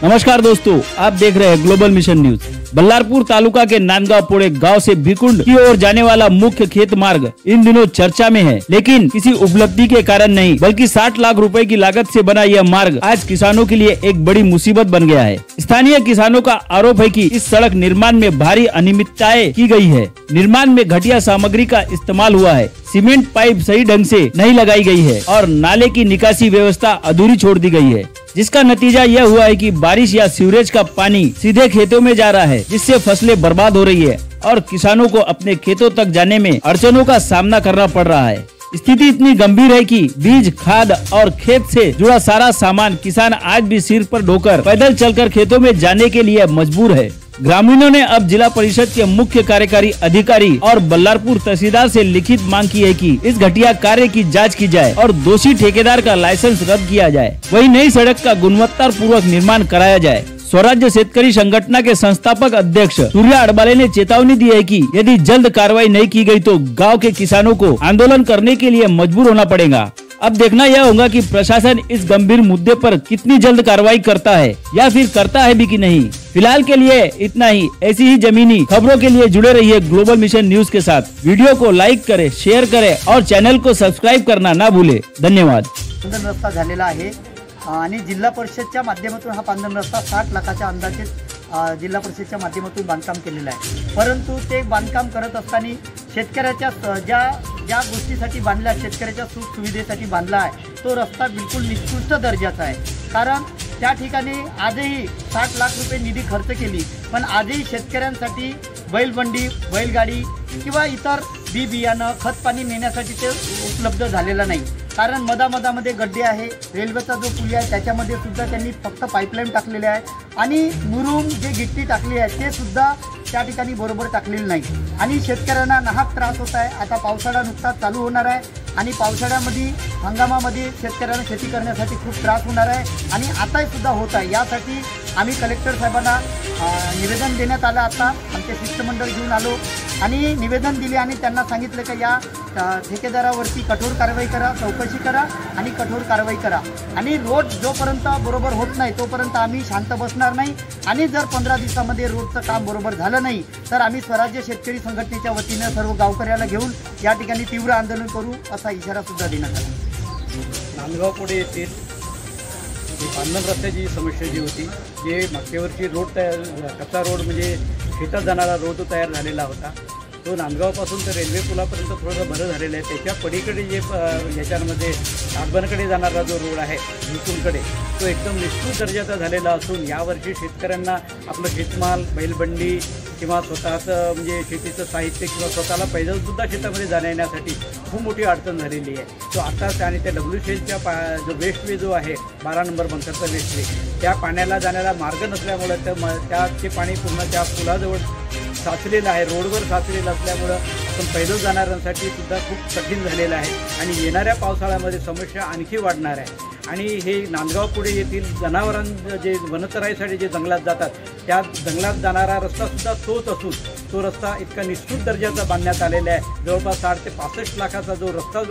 नमस्कार दोस्तों, आप देख रहे हैं ग्लोबल मिशन न्यूज। बल्लारपुर तालुका के नांदगांव पोड़े गांव से भिकुंड की ओर जाने वाला मुख्य खेत मार्ग इन दिनों चर्चा में है, लेकिन किसी उपलब्धि के कारण नहीं बल्कि 60 लाख रुपए की लागत से बना यह मार्ग आज किसानों के लिए एक बड़ी मुसीबत बन गया है। स्थानीय किसानों का आरोप है कि इस सड़क निर्माण में भारी अनियमितताएं की गई है। निर्माण में घटिया सामग्री का इस्तेमाल हुआ है, सीमेंट पाइप सही ढंग से नहीं लगाई गई है और नाले की निकासी व्यवस्था अधूरी छोड़ दी गई है, जिसका नतीजा यह हुआ है कि बारिश या सीवरेज का पानी सीधे खेतों में जा रहा है, जिससे फसलें बर्बाद हो रही है और किसानों को अपने खेतों तक जाने में अड़चनों का सामना करना पड़ रहा है। स्थिति इतनी गंभीर है कि बीज, खाद और खेत से जुड़ा सारा सामान किसान आज भी सिर पर ढोकर पैदल चलकर खेतों में जाने के लिए मजबूर है। ग्रामीणों ने अब जिला परिषद के मुख्य कार्यकारी अधिकारी और बल्लारपुर तहसीलदार से लिखित मांग की है कि इस घटिया कार्य की जांच की जाए और दोषी ठेकेदार का लाइसेंस रद्द किया जाए। वही नई सड़क का गुणवत्ता पूर्वक निर्माण कराया जाए। स्वराज्य शेतकरी संगठन के संस्थापक अध्यक्ष सूर्या अडबाले ने चेतावनी दी है कि यदि जल्द कार्रवाई नहीं की गई तो गांव के किसानों को आंदोलन करने के लिए मजबूर होना पड़ेगा। अब देखना यह होगा कि प्रशासन इस गंभीर मुद्दे पर कितनी जल्द कार्रवाई करता है या फिर करता है भी कि नहीं। फिलहाल के लिए इतना ही। ऐसी ही जमीनी खबरों के लिए जुड़े रहिए ग्लोबल मिशन न्यूज के साथ। वीडियो को लाइक करें, शेयर करें और चैनल को सब्सक्राइब करना ना भूले। धन्यवाद। रस्ता झालेला आहे आणि जिल्हा परिषदच्या माध्यमातून हा पांढरा रस्ता 60 लाखाच्या अंदाजे जिल्हा परिषदच्या माध्यमातून बांधकाम केलेला आहे, परंतु ते बांधकाम करत असताना शेतकऱ्याच्या ज्या गोष्टीसाठी बांधला, शेतकऱ्याच्या सुख सुविधेसाठी बांधला आहे तो रस्ता बिलकुल निकृष्ट दर्जाचा आहे। कारण त्या ठिकाणी आजही 60 लाख रुपये निधी खर्च केली, पण आजही शेतकऱ्यांसाठी बैलबंडी, बैलगाडी किंवा इतर बी बियाणं, खत पाणी नेण्यासाठी ते उपलब्ध झालेलं नाही। कारण मधामध्ये गड्डे आहे, रेल्वेचा जो पुल आहे त्याच्यामध्ये सुद्धा त्यांनी फक्त पाईपलाईन टाकलेले आहे आणि मुरुम जे गिट्टी टाकली आहे ते सुद्धा त्या ठिकाणी बरोबर टाकलेली नाही आणि शेतकऱ्यांना नाहक त्रास होत आहे। आता पावसाळा नुकताच चालू होणार आहे आणि पावसाळ्यामध्ये हंगामामध्ये शेतकऱ्यांना शेती करण्यासाठी खूप त्रास होणार आहे आणि आताही सुद्धा होत आहे। यासाठी आम्ही कलेक्टर साहेबांना निवेदन देण्यात आलं। आता आमचे शिष्टमंडळ घेऊन आलो आणि निवेदन दिले आणि त्यांना सांगितलं की या ठेकेदारावरती कठोर कारवाई करा, चौकशी करा आणि कठोर कारवाई करा आणि रोड जोपर्यंत बरोबर होत नाही तोपर्यंत आम्ही शांत बसणार नाही आणि जर 15 दिवसामध्ये रोडचं काम बरोबर झालं नाही तर आम्ही स्वराज्य शेतकरी संघटनेच्या वतीने सर्व गावकऱ्याला घेऊन या ठिकाणी तीव्र आंदोलन करू असा इशारा सुद्धा देण्यात आला। नांदगाव पुढे येथील पांढरा रस्त्याची समस्या जी होती, जे मागच्या वर्षी रोड कच्चा रोड म्हणजे शेतात जाणारा रोड तयार झालेला होता, तो नांदगावपासून तर रेल्वे पुलापर्यंत थोडंसं बरं झालेलं आहे। त्याच्या पलीकडे जे याच्यामध्ये सातबानकडे जाणारा जो रोड आहे भिकुंडकडे, तो एकदम निष्कृत दर्जाचा झालेला असून यावर्षी शेतकऱ्यांना आपलं शेतमाल, बैलबंडी किंवा स्वतःचं म्हणजे शेतीचं साहित्य किंवा स्वतःला पैदलसुद्धा शेतामध्ये जाण्यासाठी खूप मोठी अडचण झालेली आहे। तो आताच आणि त्या WCLच्या जो वेस्ट वे जो आहे 12 नंबर बंकरचा वेस्ट वे, त्या पाण्याला जाण्याला मार्ग नसल्यामुळे ते पाणी पूर्ण त्या पुलाजवळ साचलेलं आहे, रोडवर साचलेलं असल्यामुळं आपण पैदल जाणाऱ्यांसाठी सुद्धा खूप कठीण झालेलं आहे आणि येणाऱ्या पावसाळ्यामध्ये समस्या आणखी वाढणार आहे। आणि हे नांदगाव पुढे येथील जनावरांचं जे वनचराईसाठी जे जंगलात जातात त्या जंगलात जाणारा रस्तासुद्धा तोच असून तो रस्ता इतका निष्कृत दर्जाचा बांधण्यात आलेला आहे। जवळपास 60 ते 65 लाखाचा जो रस्ता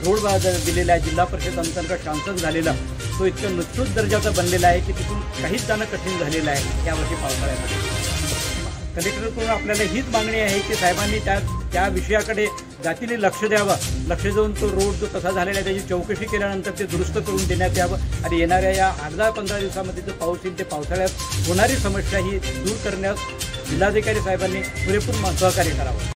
रोड दिलेला आहे जिल्हा परिषद अंतर्गत शासन झालेला, तो इतका निष्कृत दर्जाचा बनलेला आहे की तिथून काहीच जाणं कठीण झालेलं आहे यावर्षी पावसाळ्यामध्ये। कलेक्टरकडून आपल्याला हीच मागणी आहे की साहेबांनी त्या विषयाकडे जातीने लक्ष द्यावं, लक्ष देऊन तो रोड जो कसा झालेला आहे त्याची चौकशी केल्यानंतर ते दुरुस्त करून देण्यात यावं आणि येणाऱ्या या 10-15 दिवसामध्ये जो पाऊस येईल ते पावसाळ्यात होणारी समस्या ही दूर करण्यास जिल्हाधिकारी साहेबांनी पुरेपूर सहकार्य करावं।